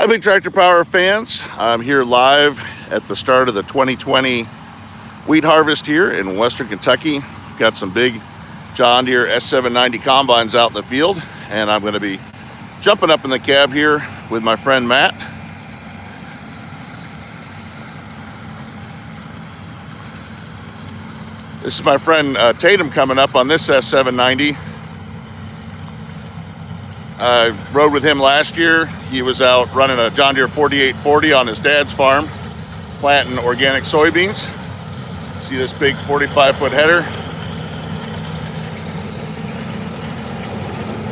Hi, Big Tractor Power fans. I'm here live at the start of the 2020 wheat harvest here in Western Kentucky. We've got some big John Deere S790 combines out in the field, and I'm going to be jumping up in the cab here with my friend Matt. This is my friend Tatum coming up on this S790. I rode with him last year. He was out running a John Deere 4840 on his dad's farm, planting organic soybeans. See this big 45-foot header?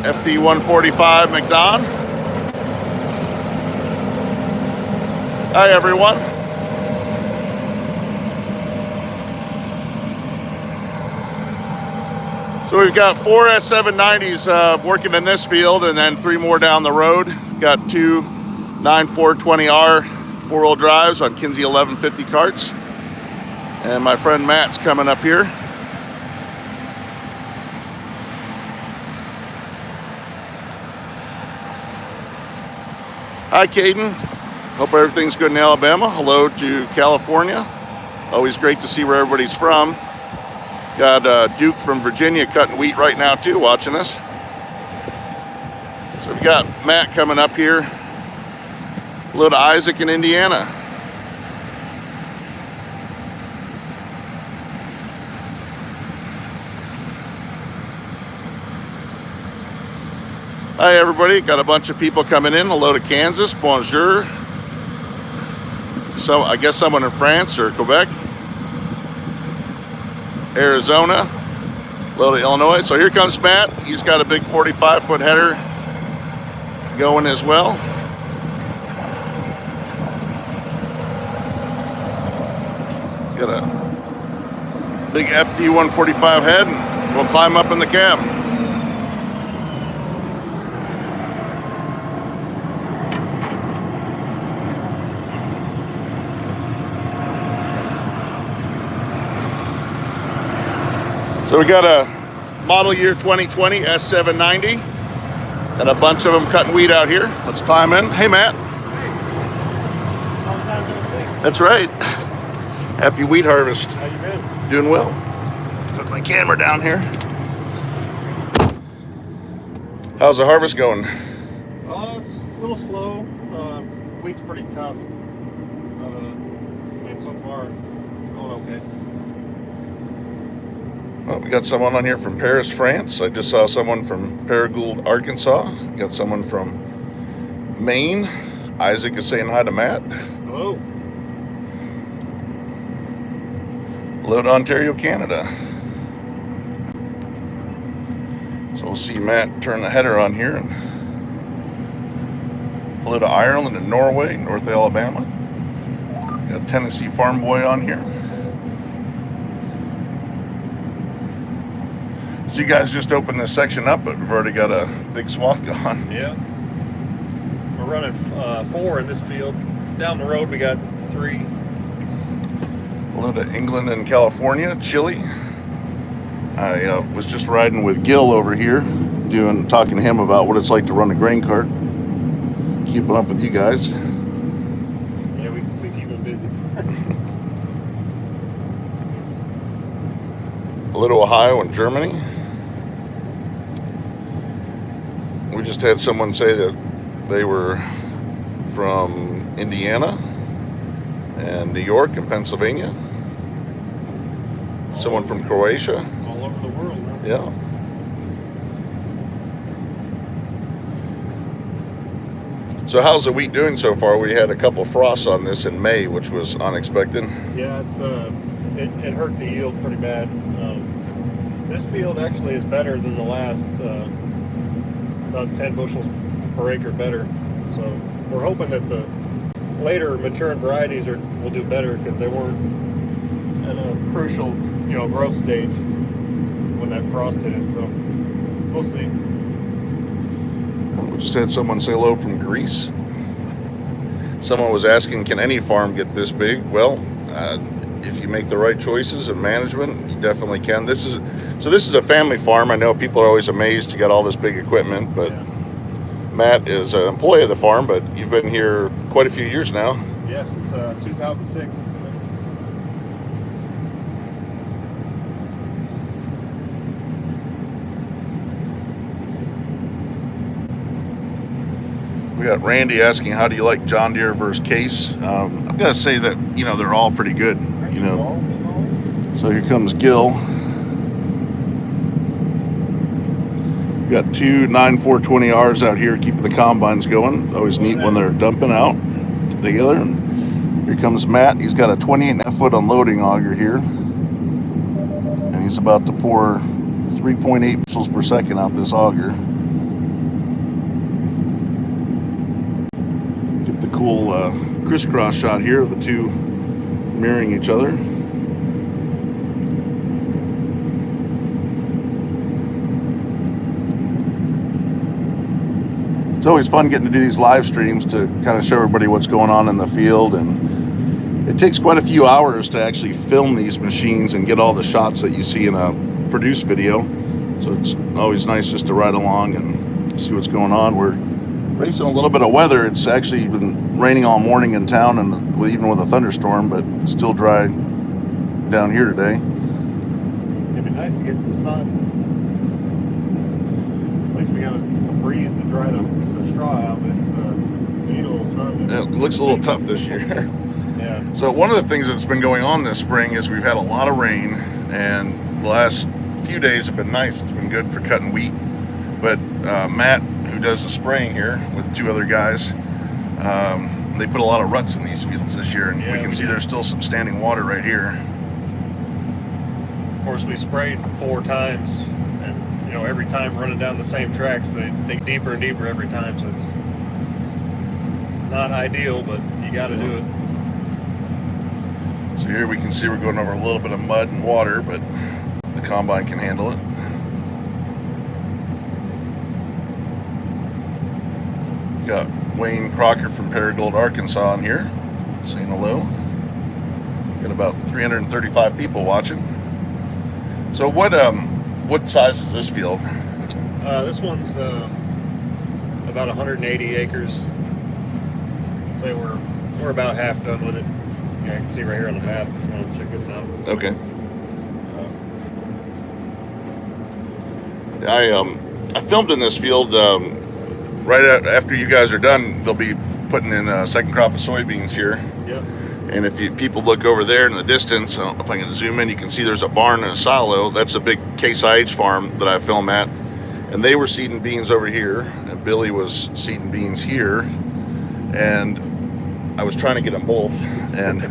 FD145 MacDon. Hi, everyone. So we've got 4 S790s working in this field, and then 3 more down the road. We've got 2 9420R 4-wheel drives on Kinsey 1150 carts. And my friend Matt's coming up here. Hi, Caden. Hope everything's good in Alabama. Hello to California. Always great to see where everybody's from. Got Duke from Virginia cutting wheat right now too, watching us. So we've got Matt coming up here. Hello to Isaac in Indiana. Hi everybody, got a bunch of people coming in. Hello to Kansas, bonjour. So I guess someone in France or Quebec. Arizona, hello to Illinois. So here comes Matt. He's got a big 45-foot header going as well. He's got a big FD145 head, and we'll climb up in the cab. So we got a model year 2020 S790 and a bunch of them cutting wheat out here. Let's climb in. Hey, Matt. Hey. Long time no see. That's right. Happy wheat harvest. How you been? Doing well. Put my camera down here. How's the harvest going? It's a little slow. Wheat's pretty tough. And so far, it's going okay. Well, we got someone on here from Paris, France. I just saw someone from Paragould, Arkansas. We got someone from Maine. Isaac is saying hi to Matt. Hello. Hello to Ontario, Canada. So we'll see Matt turn the header on here. And hello to Ireland and Norway, North Alabama. Got Tennessee Farm Boy on here. So you guys just opened this section up, but we've already got a big swath going. Yeah. We're running 4 in this field. Down the road we got 3. Hello to England and California, Chile. I was just riding with Gil over here, talking to him about what it's like to run a grain cart. Keeping up with you guys. Yeah, we keep them busy. Hello to Ohio and Germany. We just had someone say that they were from Indiana and New York and Pennsylvania. Someone from Croatia. All over the world, huh? Yeah. So how's the wheat doing so far? We had a couple frosts on this in May, which was unexpected. Yeah, it hurt the yield pretty bad. This field actually is better than the last, about 10 bushels per acre better. So we're hoping that the later maturing varieties will do better because they weren't at a crucial, growth stage when that frost hit it. So we'll see. We just had someone say hello from Greece. Someone was asking, can any farm get this big? Well, if you make the right choices and management, you definitely can. This is a family farm. I know people are always amazed you got all this big equipment, but Matt is an employee of the farm, but you've been here quite a few years now. Yes, it's 2006. We got Randy asking, how do you like John Deere versus Case? I've got to say that, you know, they're all pretty good, you know. So here comes Gil. We got two 9420Rs out here keeping the combines going. Always neat when they're dumping out together. And here comes Matt. He's got a 28.5 foot unloading auger here. And he's about to pour 3.8 bushels per second out this auger. Cool crisscross shot here of the two mirroring each other. It's always fun getting to do these live streams to kind of show everybody what's going on in the field, and it takes quite a few hours to actually film these machines and get all the shots that you see in a produced video. So it's always nice just to ride along and see what's going on. We're facing a little bit of weather. It's actually been raining all morning in town, and even with a thunderstorm, but it's still dry down here today. It'd be nice to get some sun. At least we got some breeze to dry the straw out, but it's we need a little sun. It looks a little tough this year. Yeah. So one of the things that's been going on this spring is we've had a lot of rain, and the last few days have been nice. It's been good for cutting wheat. But Matt, who does the spraying here with two other guys, they put a lot of ruts in these fields this year, and we can see there's still some standing water right here. Of course, we sprayed 4 times, and you know, every time running down the same tracks, they dig deeper and deeper every time. So it's not ideal, but you got to do it. So here we can see we're going over a little bit of mud and water, but the combine can handle it. Got Wayne Crocker from Paragould, Arkansas in here saying hello. Got about 335 people watching. So what size is this field? This one's about 180 acres. I'd say we're about half done with it. Yeah, you can see right here on the map if you want to check this out. Okay. I filmed in this field right after you guys are done. They'll be putting in a second crop of soybeans here. Yep. And if people look over there in the distance, I don't know if I can zoom in, you can see there's a barn and a silo. That's a big Case IH farm that I film at. And they were seeding beans over here, and Billy was seeding beans here. And I was trying to get them both, and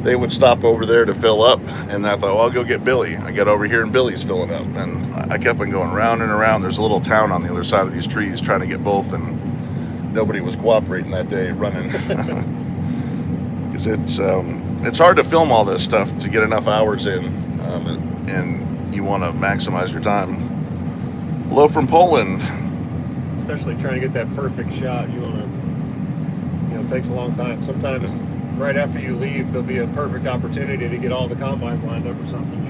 they would stop over there to fill up. And I thought, well, I'll go get Billy. I got over here, and Billy's filling up. And I kept on going round and around. There's a little town on the other side of these trees trying to get both, and nobody was cooperating that day running. Because it's hard to film all this stuff to get enough hours in, and you want to maximize your time. Hello from Poland. Especially trying to get that perfect shot. You want to, it takes a long time. Sometimes right after you leave, there'll be a perfect opportunity to get all the combines lined up or something,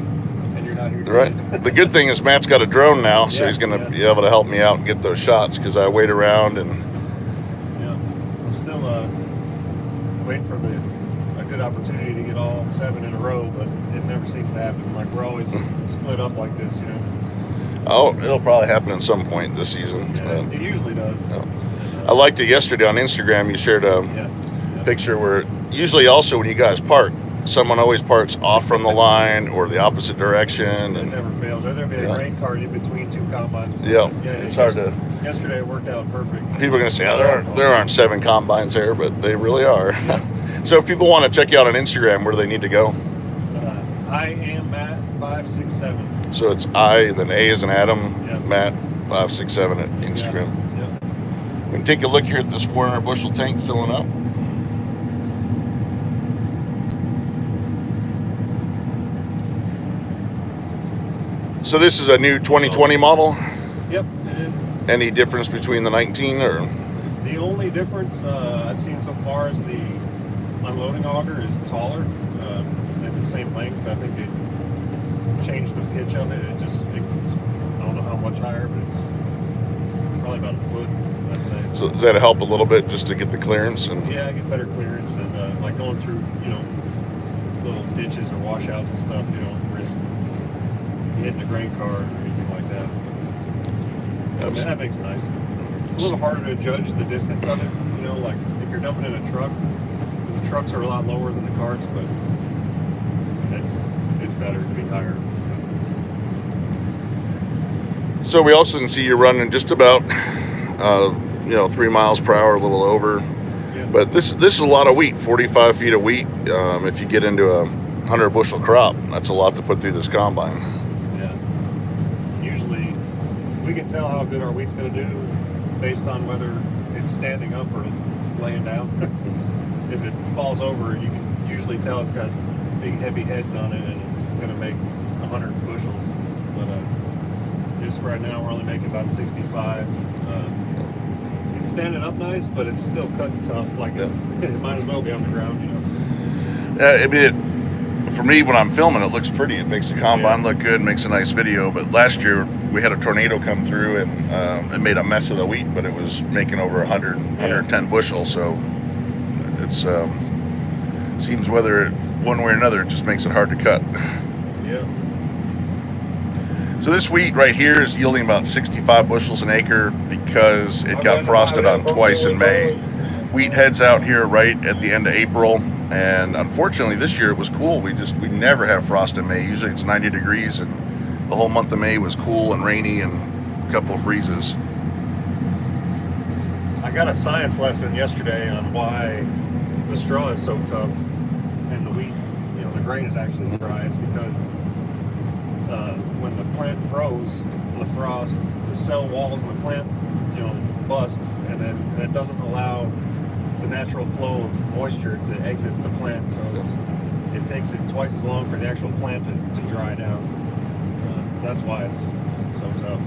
and you're not here. Right. The good thing is Matt's got a drone now, so he's going to be able to help me out and get those shots, because I wait around and. Yeah, I'm still waiting for a good opportunity to get all 7 in a row, but it never seems to happen. Like, we're always split up like this, Oh, it'll probably happen at some point this season. Yeah, it usually does. I liked it yesterday on Instagram. You shared a picture where usually also when you guys park, someone always parks off from the line or the opposite direction. It never fails. There'll be a rain cart in between 2 combines. Yeah, it's hard to. Yesterday it worked out perfect. People are going to say, oh, there aren't 7 combines there, but they really are. So if people want to check you out on Instagram, where do they need to go? I am Matt 567. So it's I, then A as in Adam, Matt 567 at Instagram. Yeah. We can take a look here at this 400 bushel tank filling up. So this is a new 2020 model? Yep, it is. Any difference between the 19 or? The only difference I've seen so far is the unloading auger is taller. It's the same length, but I think they changed the pitch of it. I don't know how much higher, but it's probably about a foot, I'd say. So does that help a little bit just to get the clearance? And yeah, I get better clearance, and like going through, little ditches or washouts and stuff, you don't risk hitting a grain cart or anything like that. I mean, that makes it nice. It's a little harder to judge the distance of it, like if you're dumping in a truck, the trucks are a lot lower than the carts, but it's better to be higher. So we also can see you're running just about 3 miles per hour, a little over. Yeah. But this is a lot of wheat, 45 feet of wheat. If you get into a 100 bushel crop, that's a lot to put through this combine. Yeah. Usually we can tell how good our wheat's going to do based on whether it's standing up or laying down. If it falls over, you can usually tell it's got big heavy heads on it and it's going to make 100 bushels. But just right now we're only making about 65. It's standing up nice, but it still cuts tough. Like it might as well be on the ground, I mean, for me, when I'm filming, it looks pretty. It makes the combine look good, makes a nice video. But last year, we had a tornado come through and it made a mess of the wheat, but it was making over 100, 110 bushels. So it's seems whether one way or another, it just makes it hard to cut. Yeah. So this wheat right here is yielding about 65 bushels an acre because it got frosted on twice in May. Wheat heads out here right at the end of April, and unfortunately this year it was cool. We never have frost in May. Usually it's 90 degrees, and the whole month of May was cool and rainy and a couple of freezes. I got a science lesson yesterday on why the straw is so tough and the wheat, the grain is actually dry. It's because when the plant froze in the frost, the cell walls in the plant, bust, and then that doesn't allow the natural flow of moisture to exit the plant. So it takes it twice as long for the actual plant to dry down. That's why it's so tough.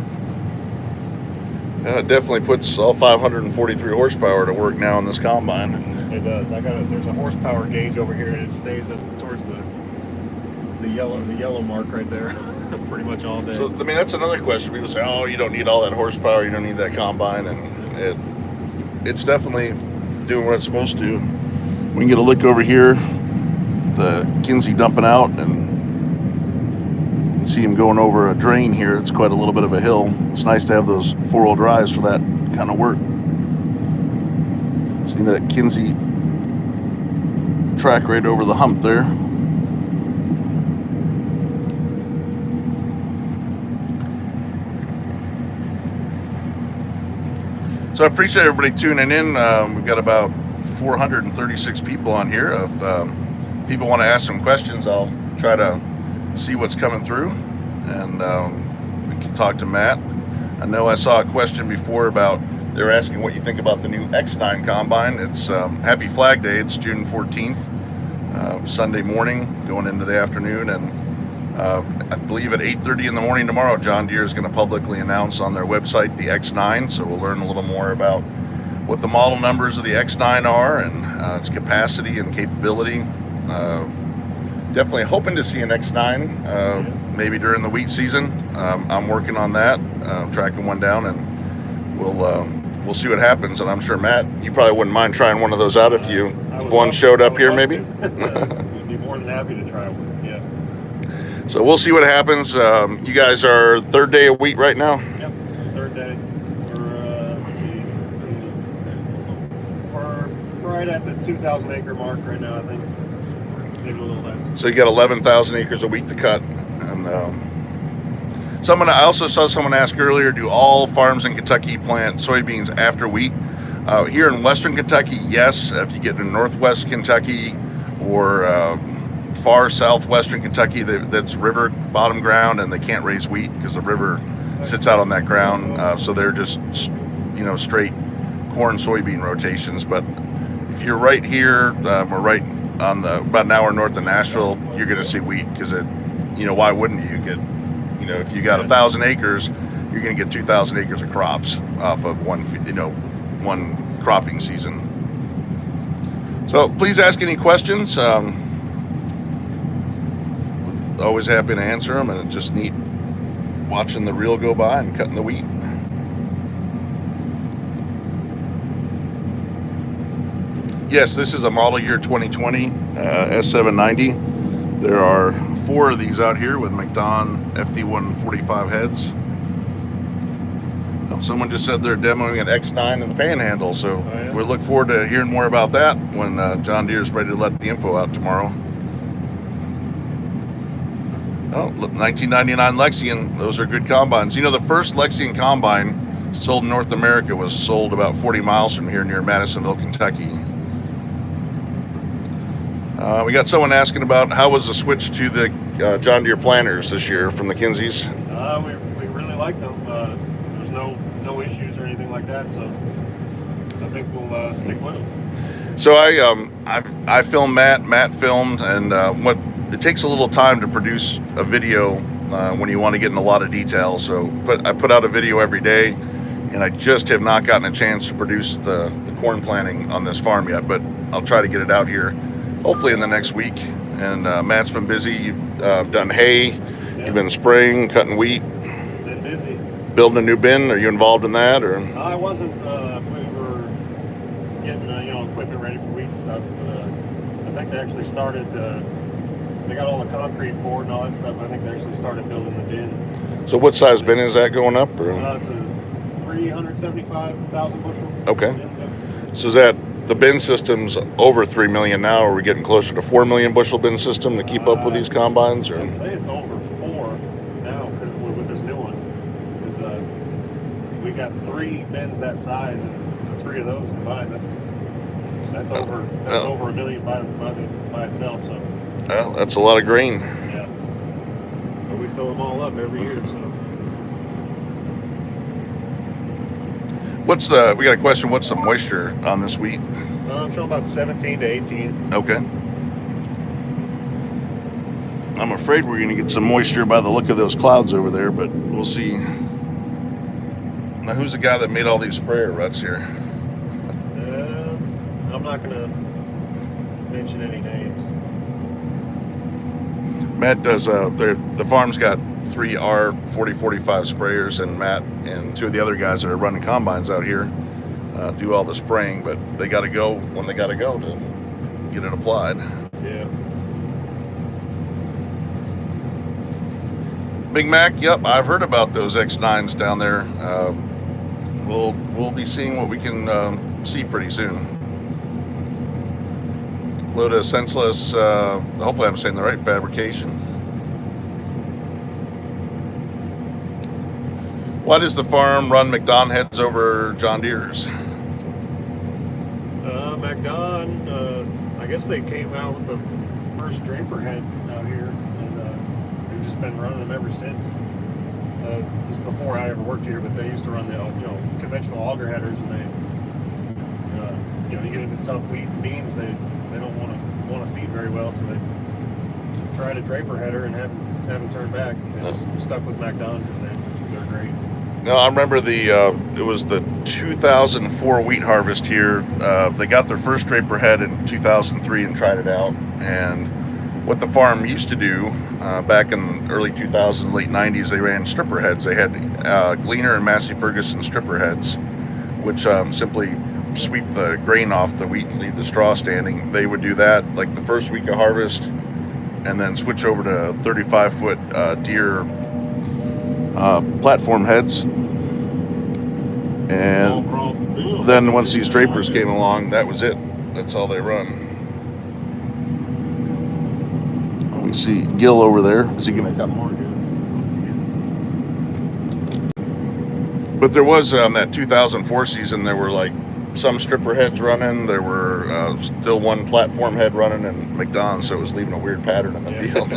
Yeah, it definitely puts all 543 horsepower to work now in this combine. It does. There's a horsepower gauge over here, and it stays up towards the yellow mark right there, pretty much all day. So I mean, that's another question. People say, "Oh, you don't need all that horsepower. You don't need that combine," and it's definitely doing what it's supposed to. We can get a look over here, the Kinsey dumping out, and you can see him going over a drain here. It's quite a little bit of a hill. It's nice to have those four-wheel drives for that kind of work. See that Kinsey track right over the hump there. So I appreciate everybody tuning in. We've got about 436 people on here. If people want to ask some questions, I'll try to see what's coming through, and we can talk to Matt. I know I saw a question before about they're asking what you think about the new X9 combine. It's Happy Flag Day. It's June 14th, Sunday morning, going into the afternoon, and I believe at 8:30 in the morning tomorrow, John Deere is going to publicly announce on their website the X9, so we'll learn a little more about what the model numbers of the X9 are and its capacity and capability. Definitely hoping to see an X9 maybe during the wheat season. I'm working on that, tracking one down, and we'll see what happens. And I'm sure, Matt, you probably wouldn't mind trying one of those out if one showed up here maybe. I'd be more than happy to try one. Yeah. So we'll see what happens. You guys are third day of wheat right now? Yep, third day. We're right at the 2,000 acre mark right now, I think. Maybe a little less. So you got 11,000 acres of wheat to cut. And I also saw someone ask earlier, do all farms in Kentucky plant soybeans after wheat? Here in Western Kentucky, yes. If you get in Northwest Kentucky or far southwestern Kentucky, that's river bottom ground, and they can't raise wheat because the river sits out on that ground. So they're just straight corn soybean rotations. But if you're right here, we're right on about an hour north of Nashville, you're going to see wheat because why wouldn't you get if you got 1,000 acres, you're going to get 2,000 acres of crops off of one cropping season. So please ask any questions. Always happy to answer them, and it's just neat watching the reel go by and cutting the wheat. Yes, this is a model year 2020 S790. There are 4 of these out here with MacDon FD145 heads. Someone just said they're demoing an X9 in the Panhandle, so we look forward to hearing more about that when John Deere is ready to let the info out tomorrow. Oh, look, 1999 Lexion. Those are good combines. You know, the first Lexion combine sold in North America was sold about 40 miles from here near Madisonville, Kentucky. We got someone asking about how was the switch to the John Deere planters this year from the Kinseys. We really liked them. There's no issues or anything like that, so I think we'll stick with them. So I filmed Matt filmed, and what it takes a little time to produce a video when you want to get in a lot of detail. So I put out a video every day, and I just have not gotten a chance to produce the corn planting on this farm yet, but I'll try to get it out here hopefully in the next week. And Matt's been busy. You've done hay, you've been spraying, cutting wheat. Been busy. Building a new bin. Are you involved in that, or? I wasn't. We were getting equipment ready for wheat and stuff. But I think they actually started. They got all the concrete poured and all that stuff. I think they actually started building the bin. So what size bin is that going up? Or? It's a 375,000 bushel. Okay. Bin. So is that the bin system's over 3 million now? Or are we getting closer to 4 million bushel bin system to keep up with these combines? Or? I'd say it's over 4 now with this new one. Because we got 3 bins that size, and the 3 of those combined, that's over $1 million by itself. So. Well, that's a lot of grain. Yeah. But we fill them all up every year, so. We got a question, what's the moisture on this wheat? I'm showing about 17 to 18. Okay. I'm afraid we're going to get some moisture by the look of those clouds over there, but we'll see. Now, who's the guy that made all these sprayer ruts here? I'm not going to mention any names. Matt does, the farm's got 3 R4045 sprayers, and Matt and 2 of the other guys that are running combines out here do all the spraying, but they got to go when they got to go to get it applied. Yeah. Big Mac, yep, I've heard about those X9s down there. We'll be seeing what we can see pretty soon. Load of senseless, hopefully I'm saying the right fabrication. Why does the farm run MacDon heads over John Deere's? MacDon, I guess they came out with the first draper head out here, and we've just been running them ever since. This is before I ever worked here, but they used to run the conventional auger headers, and they you get into tough wheat and beans, they don't want to feed very well, so they tried a draper header and haven't turned back. They just stuck with MacDon because they're great. No, I remember it was the 2004 wheat harvest here. They got their first draper head in 2003 and tried it out. And what the farm used to do back in the early 2000s, late 90s, they ran stripper heads. They had Gleaner and Massey Ferguson stripper heads, which simply sweep the grain off the wheat and leave the straw standing. They would do that like the first week of harvest, and then switch over to 35-foot Deere platform heads. And then once these drapers came along, that was it. That's all they run. Let me see Gil over there. Is he gonna come more? But there was that 2004 season, there were like some stripper heads running. There were still one platform head running in MacDon, so it was leaving a weird pattern in the field.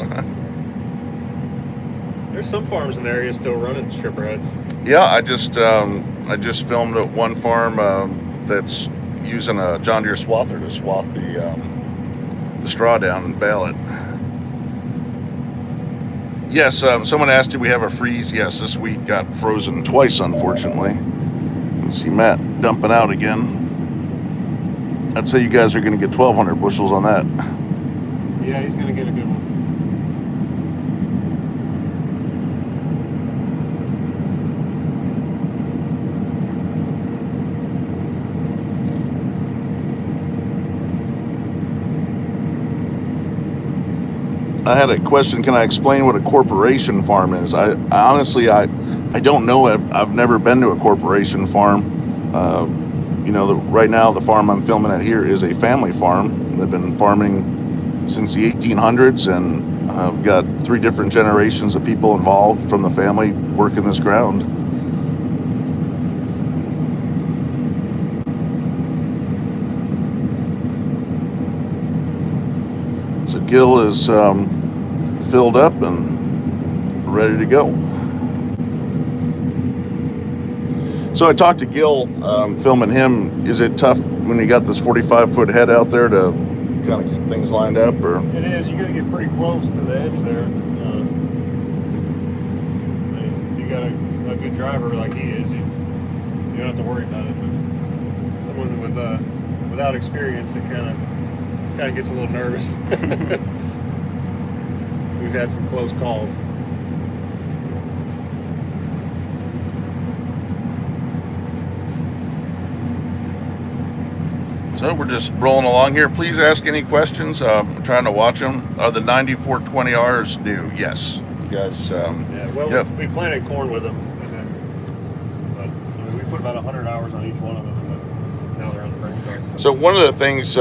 There's some farms in the area still running stripper heads. Yeah, I just filmed at one farm that's using a John Deere swather to swath the straw down and bale it. Yes, someone asked, did we have a freeze? Yes, this week got frozen twice, unfortunately. You see Matt dumping out again. I'd say you guys are going to get 1,200 bushels on that. Yeah, he's going to get a good one. I had a question. Can I explain what a corporation farm is? I honestly, I don't know. I've never been to a corporation farm. Right now the farm I'm filming at here is a family farm. They've been farming since the 1800s, and I've got 3 different generations of people involved from the family working this ground. So Gil is filled up and ready to go. So I talked to Gil, filming him. Is it tough when you got this 45-foot head out there to kind of keep things lined up? Or it is. You got to get pretty close to the edge there. You got a good driver like he is, you don't have to worry about it. But someone without experience, it kind of gets a little nervous. We've had some close calls. So we're just rolling along here. Please ask any questions. I'm trying to watch them. Are the 9420Rs new? Yes. You guys. We planted corn with them, but we put about 100 hours on each one of them, and now they're on the grain cart. So one of the things,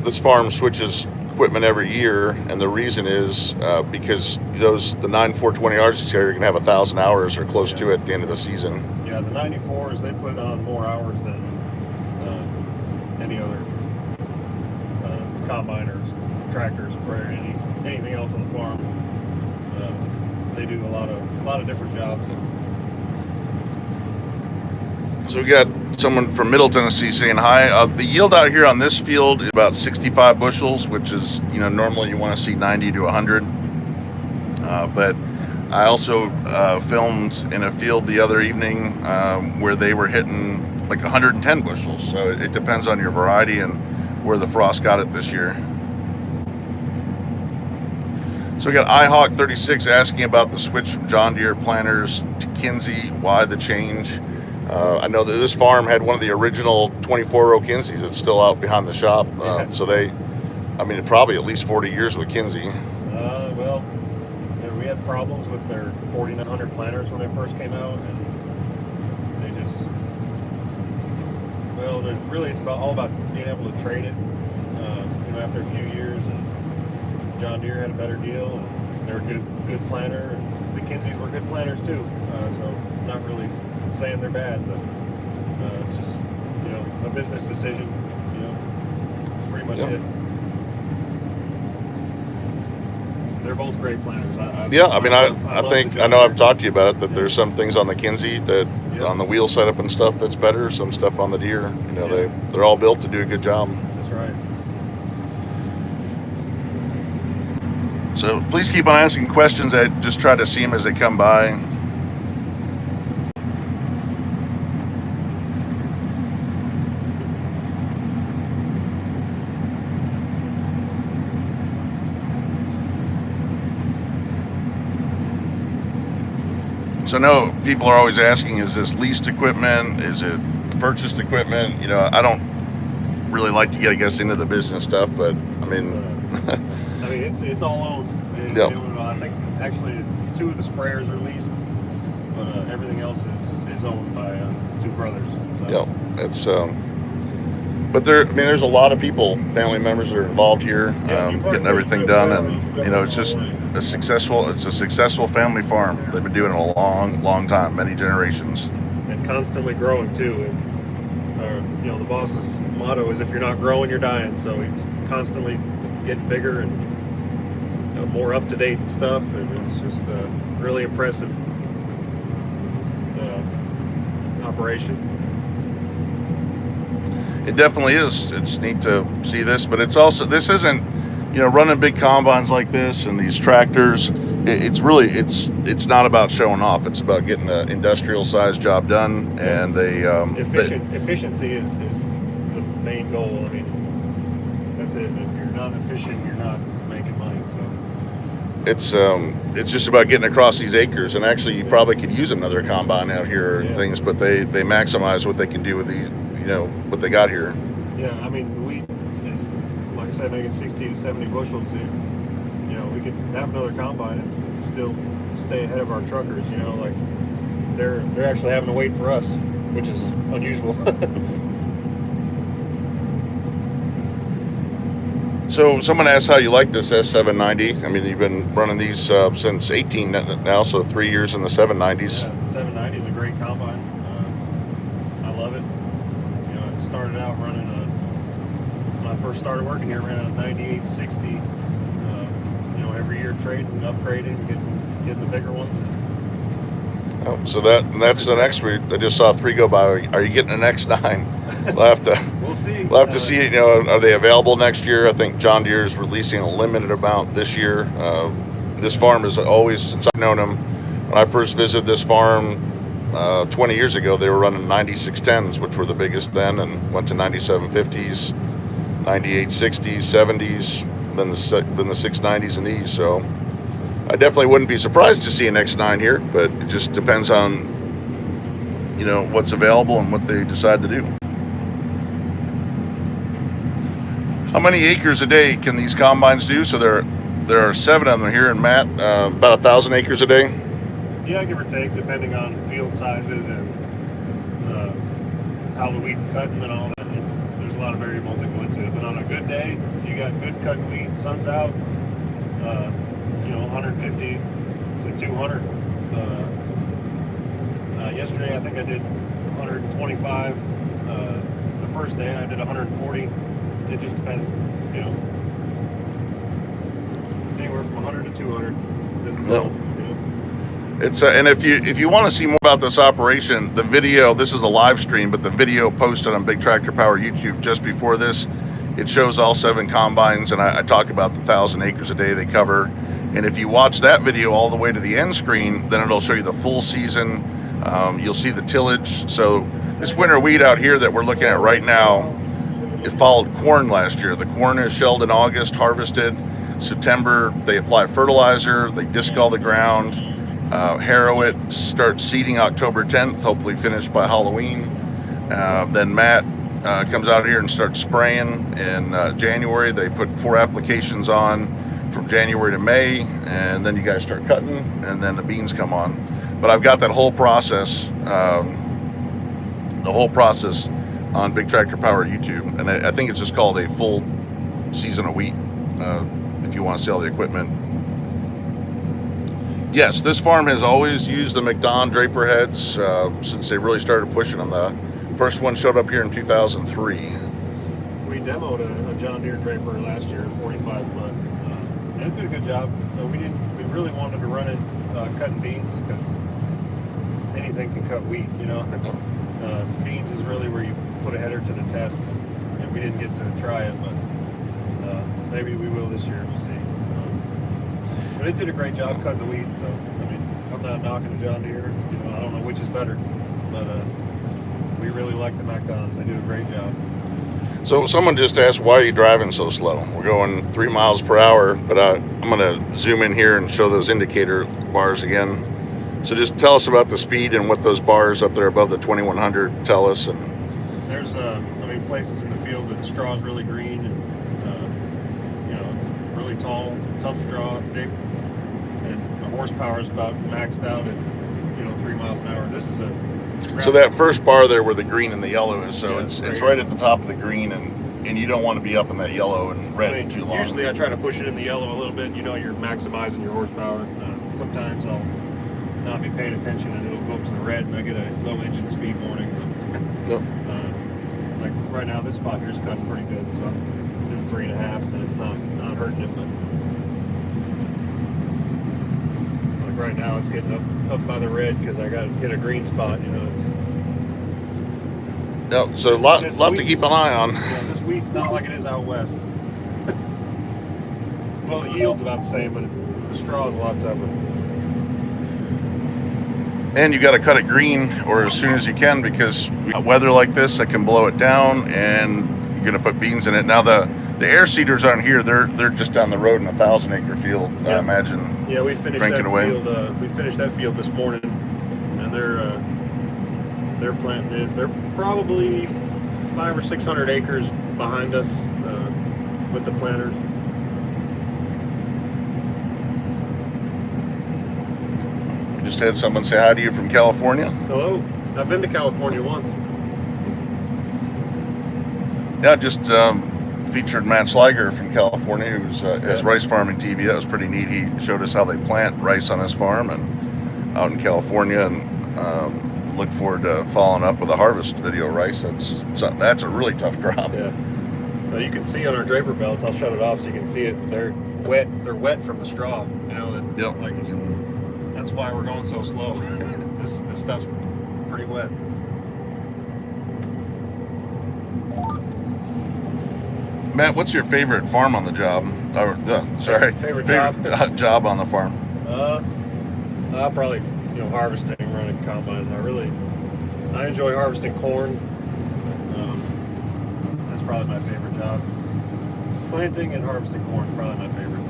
this farm switches equipment every year, and the reason is because the 9420Rs here are going to have 1,000 hours or close to it at the end of the season. Yeah, the 94s, they put on more hours than any other combiners, tractors, sprayer, anything else on the farm. They do a lot of different jobs. So we got someone from Middle Tennessee saying hi. The yield out here on this field is about 65 bushels, which is, normally you want to see 90 to 100. But I also filmed in a field the other evening where they were hitting like 110 bushels. So it depends on your variety and where the frost got it this year. So we got iHawk 36 asking about the switch from John Deere planters to Kinsey. Why the change? I know that this farm had one of the original 24-row Kinseys that's still out behind the shop. So probably at least 40 years with Kinsey. We had problems with their 4900 planters when they first came out, and they just, it's all about being able to trade it. After a few years, and John Deere had a better deal, and they're a good planter, and the Kinseys were good planters too. So not really saying they're bad, but it's just a business decision. That's pretty much it. They're both great planters. I know I've talked to you about it, that there's some things on the Kinsey that on the wheel setup and stuff that's better. Some stuff on the Deere, they're all built to do a good job. That's right. So please keep on asking questions. I just try to see them as they come by. So I know people are always asking, is this leased equipment? Is it purchased equipment? I don't really like to get into the business stuff, but it's all owned. I think actually 2 of the sprayers are leased, but everything else is owned by 2 brothers. So. Yeah, it's but there's a lot of people, family members that are involved here, getting everything done, and it's just a successful family farm. They've been doing it a long time, many generations, and constantly growing too. And the boss's motto is, if you're not growing, you're dying. So he's constantly getting bigger and more up-to-date stuff, and it's just really impressive operation. It definitely is. It's neat to see this, but it's also, this isn't, running big combines like this and these tractors. It's not about showing off. It's about getting an industrial size job done, and efficiency is the main goal. That's it. If you're not efficient, you're not making money. So it's just about getting across these acres, and actually you probably could use another combine out here and things, but they maximize what they can do with these, what they got here. Yeah, wheat is, like I said, making 60 to 70 bushels. we could have another combine and still stay ahead of our truckers. You know, like they're actually having to wait for us, which is unusual. So someone asked how you like this S790. I mean, you've been running these since 18 now, so 3 years in the 790s. Yeah, 790 is a great combine. I love it. You know, I started out running when I first started working here, ran a 9860. You know, every year trading, upgrading, getting the bigger ones. Oh, so that's the next week. I just saw 3 go by. Are you getting an X9? We'll have to. We'll see. We'll have to see. You know, are they available next year? I think John Deere is releasing a limited amount this year. This farm has always, since I've known them, when I first visited this farm 20 years ago, they were running 9610s, which were the biggest then, and went to 9750s, 9860s, 70s, then the 690s and these. So I definitely wouldn't be surprised to see an X9 here, but it just depends on, you know, what's available and what they decide to do. How many acres a day can these combines do? So there are 7 of them here, and Matt, about 1,000 acres a day. Yeah, give or take, depending on field sizes and how the wheat's cutting and all that. There's a lot of variables that go into it. But on a good day, you got good cut wheat, sun's out, you know, 150 to 200. Yesterday, I think I did 125. The first day, I did 140. It just depends, you know, anywhere from 100 to 200. No. It's and if you want to see more about this operation, the video, this is a live stream, but the video posted on Big Tractor Power YouTube just before this, it shows all 7 combines, and I talk about the 1,000 acres a day they cover. And if you watch that video all the way to the end screen, then it'll show you the full season. You'll see the tillage. So this winter wheat out here that we're looking at right now, it followed corn last year. The corn is shelled in August, harvested. September, they apply fertilizer, they disc all the ground, harrow it, start seeding October 10th, hopefully finished by Halloween. Then Matt comes out here and starts spraying in January. They put 4 applications on from January to May, and then you guys start cutting, and then the beans come on. But I've got that whole process, on Big Tractor Power YouTube, and I think it's just called a full season of wheat, if you want to see all the equipment. Yes, this farm has always used the MacDon draper heads since they really started pushing them. The first one showed up here in 2003. We demoed a John Deere draper last year, 45 foot, and it did a good job. We really wanted to run it cutting beans, because anything can cut wheat, you know. Beans is really where you put a header to the test, and we didn't get to try it, but maybe we will this year. We'll see. But it did a great job cutting the wheat, so I mean, I'm not knocking the John Deere. You know, I don't know which is better, but we really like the MacDons. They do a great job. So someone just asked, why are you driving so slow? We're going 3 miles per hour, but I'm going to zoom in here and show those indicator bars again. So just tell us about the speed and what those bars up there above the 2100 tell us. And there's, I mean, places in the field that the straw is really green, and you know, it's really tall, tough straw, thick, and the horsepower is about maxed out at, you know, 3 miles an hour. This is so that first bar there where the green and the yellow is, so yeah, it's right at the top of the green, and you don't want to be up in that yellow and red too long. Usually I try to push it in the yellow a little bit. You know, you're maximizing your horsepower. Sometimes I'll not be paying attention and it'll go up to the red and I get a low engine speed warning. Yep. Like right now, this spot here is cutting pretty good, so I'm doing 3.5, and it's not hurting it. But like right now, it's getting up by the red because I got hit a green spot. You know. Yep. So a lot to keep an eye on. Yeah, this wheat's not like it is out west. Well, the yield's about the same, but the straw is a lot tougher. And you got to cut it green or as soon as you can, because weather like this, I can blow it down, and you're gonna put beans in it. Now the air seeders aren't here; they're just down the road in a 1,000-acre field. Yeah. I imagine. Yeah, we finished that field. We finished that field this morning, and they're planting it. They're probably 500 or 600 acres behind us with the planters. just had someone say hi to you from California. Hello. I've been to California once. Yeah, just featured Matt Sliger from California, who's has rice farming TV. That was pretty neat. He showed us how they plant rice on his farm and out in California, and look forward to following up with a harvest video of rice. That's a really tough crop. Yeah. Well, you can see on our draper belts. I'll shut it off so you can see it. They're wet. They're wet from the straw. You know. Yep. Like, that's why we're going so slow. This stuff's pretty wet. Matt, what's your favorite farm on the job? Or favorite job? Job on the farm. Probably harvesting, running combine. I enjoy harvesting corn. That's probably my favorite job. Planting and harvesting corn is probably my favorite.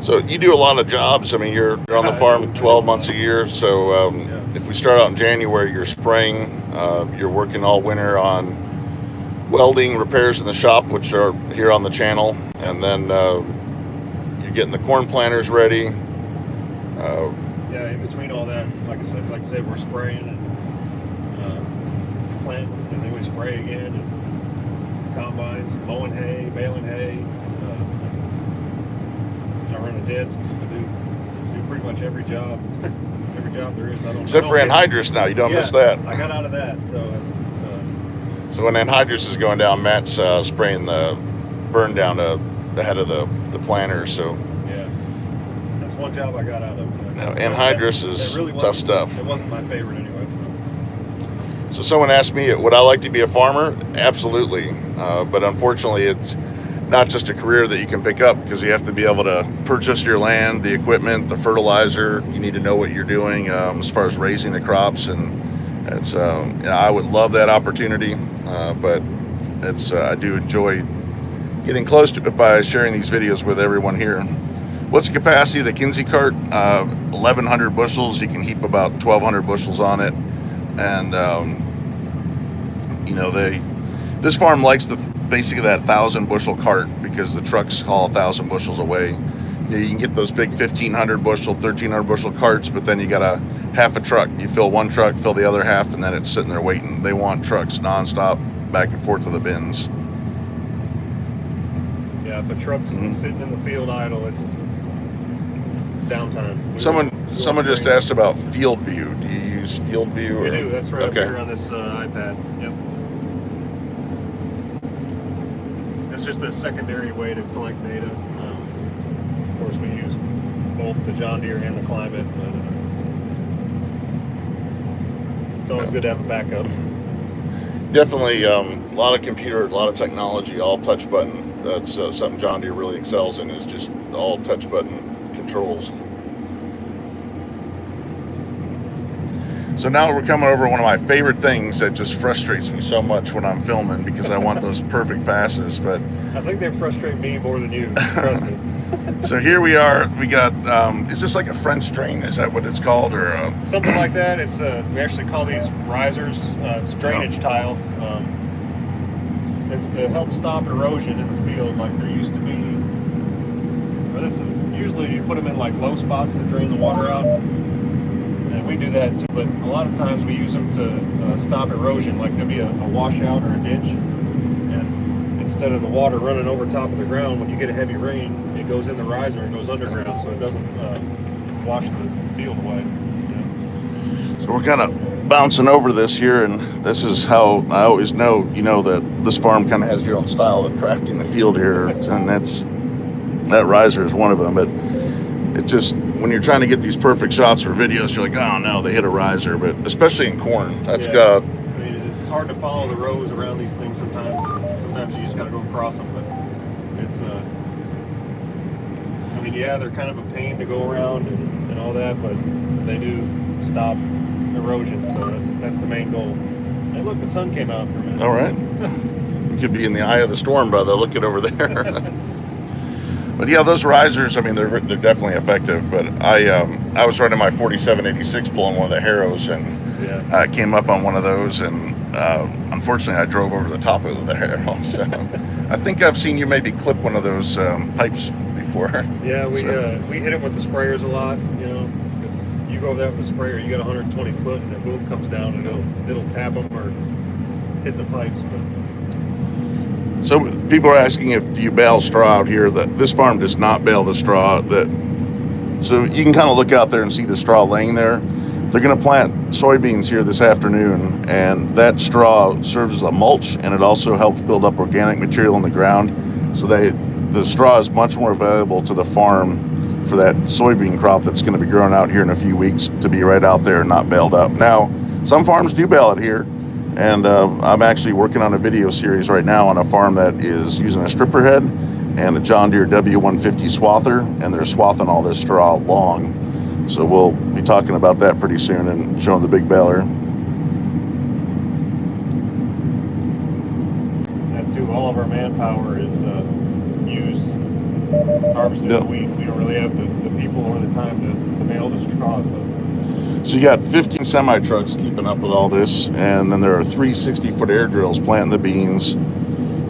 So you do a lot of jobs. I mean, you're on the farm 12 months a year. So if we start out in January, you're spraying. You're working all winter on welding repairs in the shop, which are here on the channel, and then you're getting the corn planters ready. In between all that, like I said, we're spraying and planting, and then we spray again, and combines, mowing hay, baling hay. I run a disc. I do pretty much every job. Every job there is. Except for anhydrous now. You don't miss that. I got out of that, So when anhydrous is going down, Matt's spraying the burn down to the head of the planter. So yeah, that's one job I got out of. Anhydrous is really tough stuff. It wasn't my favorite anyway. So someone asked me, would I like to be a farmer? Absolutely, but unfortunately, it's not just a career that you can pick up, because you have to be able to purchase your land, the equipment, the fertilizer. You need to know what you're doing as far as raising the crops, and it's I would love that opportunity, but I do enjoy getting close to it by sharing these videos with everyone here. What's the capacity of the Kinsey cart? 1,100 bushels. You can heap about 1,200 bushels on it, and this farm likes basically that 1,000 bushel cart, because the trucks haul 1,000 bushels away. You can get those big 1,500 bushel, 1,300 bushel carts, but then you got a half a truck. You fill one truck, fill the other half, and then it's sitting there waiting. They want trucks nonstop back and forth to the bins. Yeah, if a truck's sitting in the field idle, it's downtime. Someone just asked about field view. Do you use field view? We do. That's right up here on this iPad. Yep. It's just a secondary way to collect data. Of course, we use both the John Deere and the Climate, but it's always good to have a backup. Definitely a lot of computer, a lot of technology, all touch button. That's something John Deere really excels in, is just all touch button controls. So now we're coming over one of my favorite things that just frustrates me so much when I'm filming, because I want those perfect passes. But I think they frustrate me more than you. Trust me. So here we are. We got, is this like a French drain? Is that what it's called, or something like that? It's we actually call these risers. It's drainage tile. It's to help stop erosion in the field, like there used to be. Usually you put them in like low spots to drain the water out. And we do that too, but a lot of times we use them to stop erosion. Like there'll be a washout or a ditch, and instead of the water running over top of the ground, when you get a heavy rain, it goes in the riser and goes underground, so it doesn't wash the field away. So we're kind of bouncing over this here, and this is how I always know, that this farm kind of has your own style of crafting the field here, and that riser is one of them. But it just, when you're trying to get these perfect shots for videos, you're like, oh no, they hit a riser. But especially in corn, that's got. I mean, it's hard to follow the rows around these things sometimes. Sometimes you just got to go across them, but it's I mean, they're kind of a pain to go around and all that, but they do stop erosion, so that's the main goal. Hey, look, the sun came out for a minute. All right. We could be in the eye of the storm, brother. Look at over there. But yeah, those risers, I mean, they're definitely effective. But I was running my 4786 pulling one of the Harrows, and I came up on one of those, and unfortunately I drove over the top of the Harrow. So I think I've seen you maybe clip one of those pipes before. Yeah, we hit it with the sprayers a lot, because you go over that with a sprayer, you got 120 foot, and the boom comes down, and it'll tap them or hit the pipes. But So people are asking if do you bale straw out here. That this farm does not bale the straw. So you can kind of look out there and see the straw laying there. They're going to plant soybeans here this afternoon, and that straw serves as a mulch, and it also helps build up organic material in the ground. So the straw is much more valuable to the farm for that soybean crop that's going to be growing out here in a few weeks to be right out there and not baled up. Now, some farms do bale it here, and I'm actually working on a video series right now on a farm that is using a stripper head and a John Deere W150 swather, and they're swathing all this straw long. So we'll be talking about that pretty soon and showing the big baler. that too, all of our manpower is used harvesting the wheat. We don't really have the people or the time to bale the straw. So you got 15 semi-trucks keeping up with all this, and then there are 3 60-foot air drills planting the beans.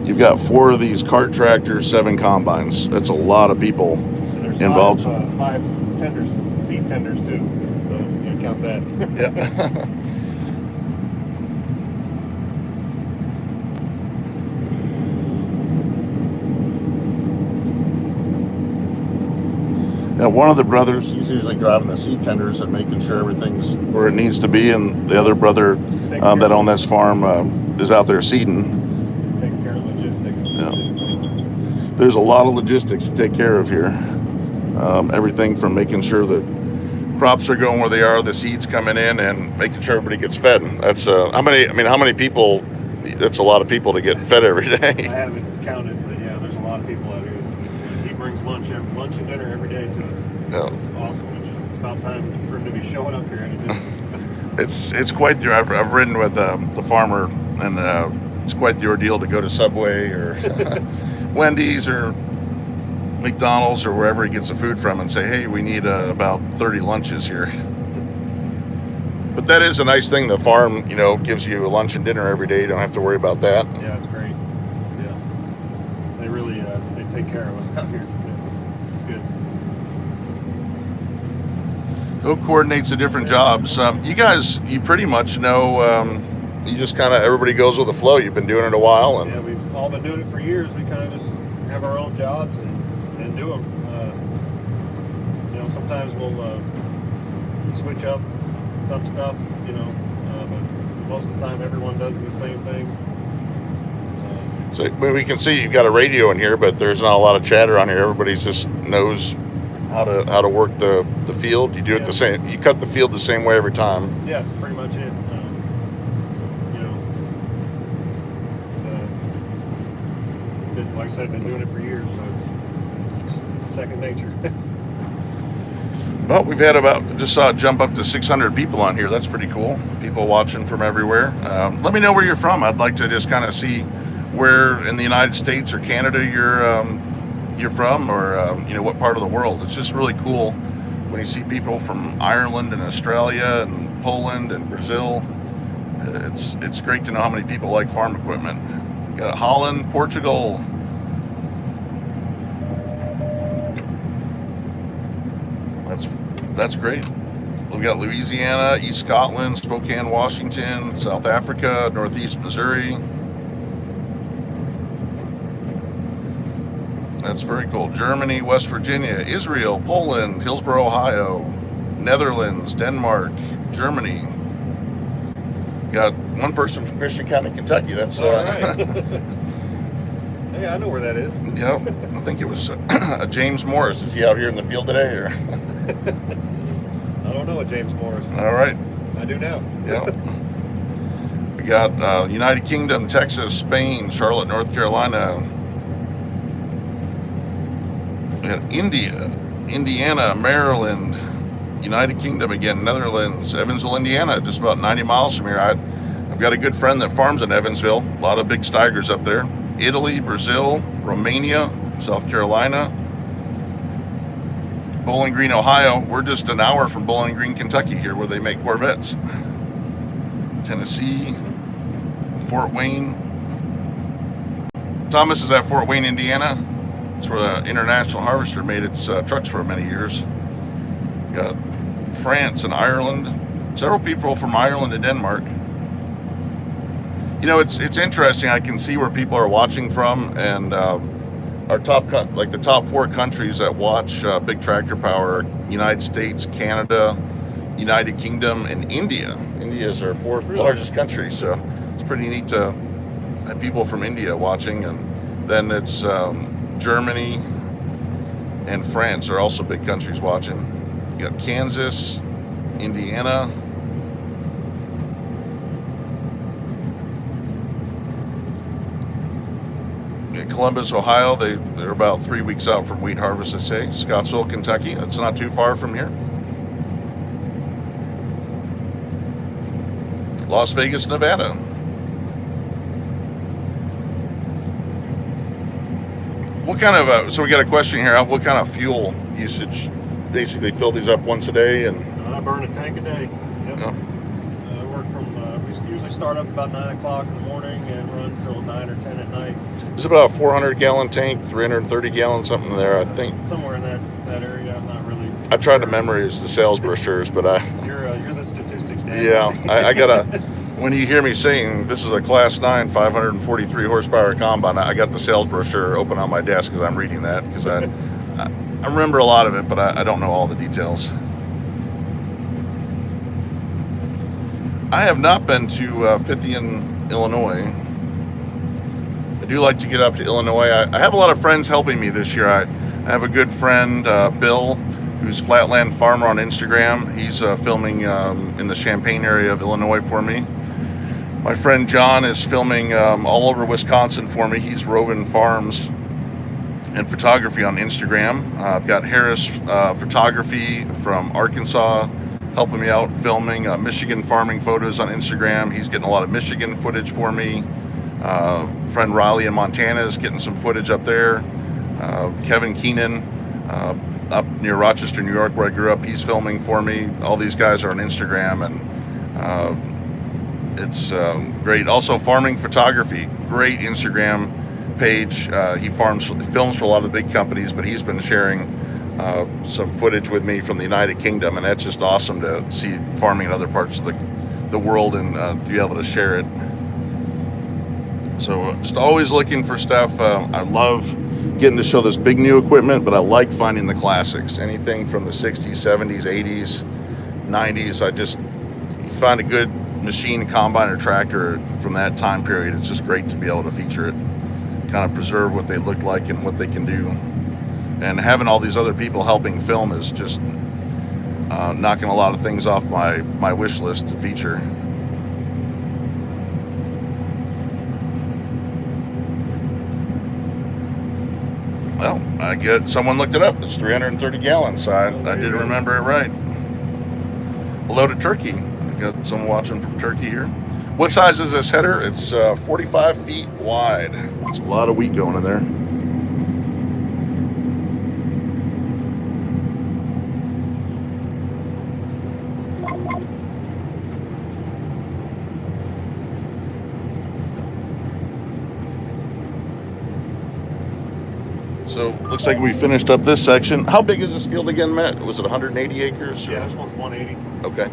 You've got 4 of these cart tractors, 7 combines. That's a lot of people involved. Five tenders, seed tenders too. So you can count that. Yeah. Now, one of the brothers, he's usually driving the seed tenders and making sure everything's where it needs to be, and the other brother that owns this farm is out there seeding. Taking care of logistics. Yeah. There's a lot of logistics to take care of here. Everything from making sure that crops are going where they are, the seeds coming in, and making sure everybody gets fed. That's how many people? That's a lot of people to get fed every day. I haven't counted, but yeah, there's a lot of people out here. He brings lunch and dinner every day to us. Yeah. It's awesome. It's about time for him to be showing up here. It's quite the. I've ridden with the farmer, and it's quite the ordeal to go to Subway or Wendy's or McDonald's or wherever he gets the food from and say, hey, we need about 30 lunches here. But that is a nice thing. The farm, gives you lunch and dinner every day. You don't have to worry about that. Yeah, it's great. Yeah, they really they take care of us out here. It's good. Who coordinates the different jobs? You guys, you pretty much know. You just kind of everybody goes with the flow. You've been doing it a while, and yeah, we've all been doing it for years. We kind of just have our own jobs and do them. Sometimes we'll switch up some stuff, but most of the time everyone does the same thing. So we can see you've got a radio in here, but there's not a lot of chatter on here. Everybody just knows how to work the field. You do it the same. You cut the field the same way every time. Yeah, pretty much it. Like I said, I've been doing it for years, so it's second nature. Well, we've had just saw it jump up to 600 people on here. That's pretty cool. People watching from everywhere. Let me know where you're from. I'd like to just kind of see where in the United States or Canada you're from, or what part of the world. It's just really cool when you see people from Ireland and Australia and Poland and Brazil. It's great to know how many people like farm equipment. You got Holland, Portugal. That's great. We've got Louisiana, East Scotland, Spokane, Washington, South Africa, Northeast Missouri. That's very cool. Germany, West Virginia, Israel, Poland, Hillsborough, Ohio, Netherlands, Denmark, Germany. Got one person from Christian County, Kentucky. That's all right. Hey, I know where that is. Yeah, I think it was James Morris. Is he out here in the field today, or? I don't know a James Morris. All right. I do now. Yeah. We got United Kingdom, Texas, Spain, Charlotte, North Carolina. We got India, Indiana, Maryland, United Kingdom again, Netherlands, Evansville, Indiana, just about 90 miles from here. I've got a good friend that farms in Evansville. A lot of big Steigers up there. Italy, Brazil, Romania, South Carolina, Bowling Green, Ohio. We're just an hour from Bowling Green, Kentucky here, where they make Corvettes. Tennessee, Fort Wayne. Thomas is at Fort Wayne, Indiana. It's where the International Harvester made its trucks for many years. Got France and Ireland. Several people from Ireland and Denmark. You know, it's interesting. I can see where people are watching from, and our the top 4 countries that watch Big Tractor Power: United States, Canada, United Kingdom, and India. India is our 4th largest country, so it's pretty neat to have people from India watching. And then it's Germany and France are also big countries watching. You got Kansas, Indiana, Columbus, Ohio. They're about 3 weeks out from wheat harvest, they say. Scottsville, Kentucky. That's not too far from here. Las Vegas, Nevada. What kind of so we got a question here. What kind of fuel usage? Basically fill these up once a day, and I burn a tank a day. Yep. Yeah. I work from we usually start up about 9 o'clock in the morning and run till 9 or 10 at night. It's about a 400-gallon tank, 330 gallons, something there, I think. Somewhere in that area. I'm not really. I tried to memorize the sales brochures, but You're the statistics man. yeah, I gotta. When you hear me saying this is a Class 9, 543 horsepower combine, I got the sales brochure open on my desk as I'm reading that, because I remember a lot of it, but I don't know all the details. I have not been to Fithian, Illinois. I do like to get up to Illinois. I have a lot of friends helping me this year. I have a good friend, Bill, who's Flatland Farmer on Instagram. He's filming in the Champaign area of Illinois for me. My friend John is filming all over Wisconsin for me. He's Rovin Farms and Photography on Instagram. I've got Harris Photography from Arkansas helping me out filming Michigan farming photos on Instagram. He's getting a lot of Michigan footage for me. Friend Riley in Montana is getting some footage up there. Kevin Keenan up near Rochester, New York, where I grew up, he's filming for me. All these guys are on Instagram, and it's great. Also, Farming Photography, great Instagram page. He films for a lot of the big companies, but he's been sharing some footage with me from the United Kingdom, and that's just awesome to see farming in other parts of the world and to be able to share it. So just always looking for stuff. I love getting to show this big new equipment, but I like finding the classics. Anything from the 60s, 70s, 80s, 90s. You find a good machine, combine, or tractor from that time period. It's just great to be able to feature it, kind of preserve what they look like and what they can do. And having all these other people helping film is just knocking a lot of things off my wish list to feature. Well, I get someone looked it up. It's 330 gallons, so I didn't remember it right. A load of turkey. I got someone watching from Turkey here. What size is this header? It's 45 feet wide. That's a lot of wheat going in there. So looks like we finished up this section. How big is this field again, Matt? Was it 180 acres? Yeah, this one's 180. Okay.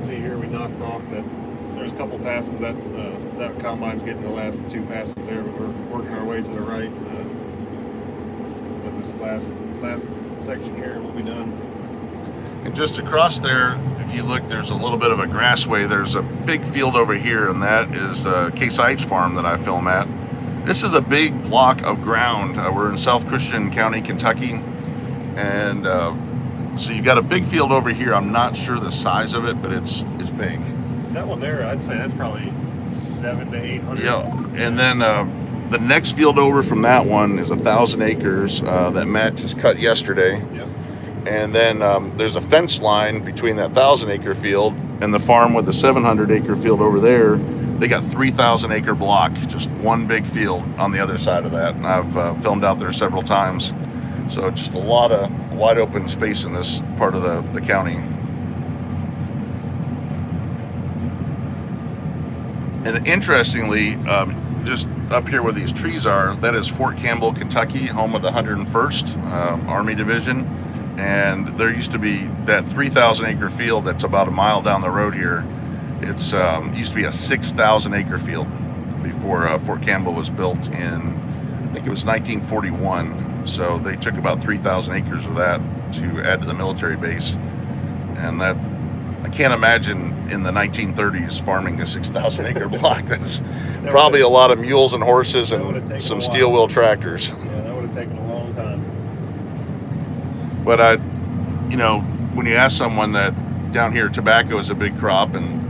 See here, we knocked off that. There's a couple passes that that combine's getting the last 2 passes there, but we're working our way to the right. But this last section here will be done. And just across there, if you look, there's a little bit of a grassway. There's a big field over here, and that is the Case IH farm that I film at. This is a big block of ground. We're in South Christian County, Kentucky, and so you've got a big field over here. I'm not sure the size of it, but it's big. That one there, I'd say that's probably 700 to 800. Yeah, and then the next field over from that one is 1,000 acres that Matt just cut yesterday. Yep. And then there's a fence line between that 1,000-acre field and the farm with the 700-acre field over there. They got 3,000-acre block, just one big field on the other side of that. And I've filmed out there several times. So just a lot of wide open space in this part of the county. And interestingly, just up here where these trees are, that is Fort Campbell, Kentucky, home of the 101st Army Division. And there used to be that 3,000 acre field that's about a mile down the road here. It's used to be a 6,000 acre field before Fort Campbell was built in, I think it was 1941. So they took about 3,000 acres of that to add to the military base. And that, I can't imagine in the 1930s farming a 6,000 acre block. That's probably a lot of mules and horses and some steel wheel tractors. Yeah, that would have taken a long time. But you know, when you ask someone that down here tobacco is a big crop and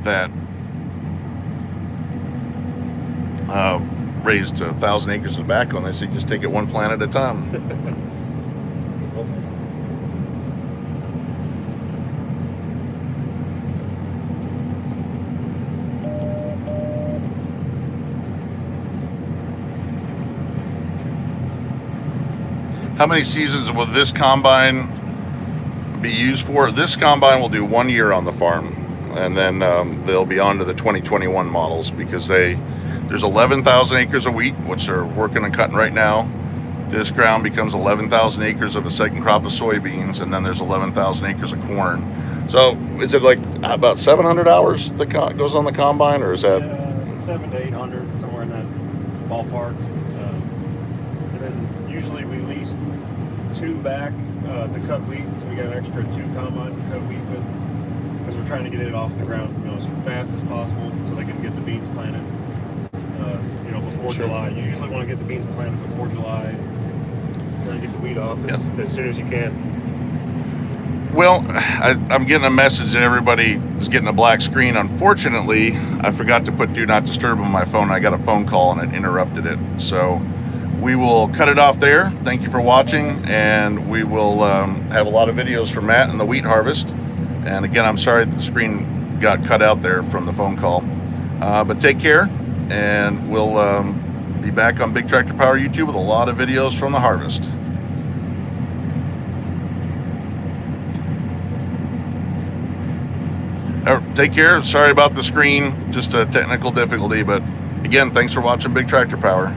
that raised 1,000 acres of tobacco, and they say just take it one plant at a time. How many seasons will this combine be used for? This combine will do 1 year on the farm, and then they'll be on to the 2021 models, because there's 11,000 acres of wheat, which they're working and cutting right now. This ground becomes 11,000 acres of a second crop of soybeans, and then there's 11,000 acres of corn. So is it like about 700 hours that goes on the combine, or is that? 700 to 800, somewhere in that ballpark. And then usually we lease 2 back to cut wheat, so we got an extra 2 combines to cut wheat with, because we're trying to get it off the ground, you know, as fast as possible, so they can get the beans planted, you know, before July. You usually want to get the beans planted before July, try to get the wheat off as soon as you can. Well, I'm getting a message that everybody is getting a black screen. Unfortunately, I forgot to put do not disturb on my phone. I got a phone call and it interrupted it. So we will cut it off there. Thank you for watching, and we will have a lot of videos from Matt and the wheat harvest. And again, I'm sorry that the screen got cut out there from the phone call. But take care, and we'll be back on Big Tractor Power YouTube with a lot of videos from the harvest. Take care. Sorry about the screen, just a technical difficulty, but again, thanks for watching Big Tractor Power.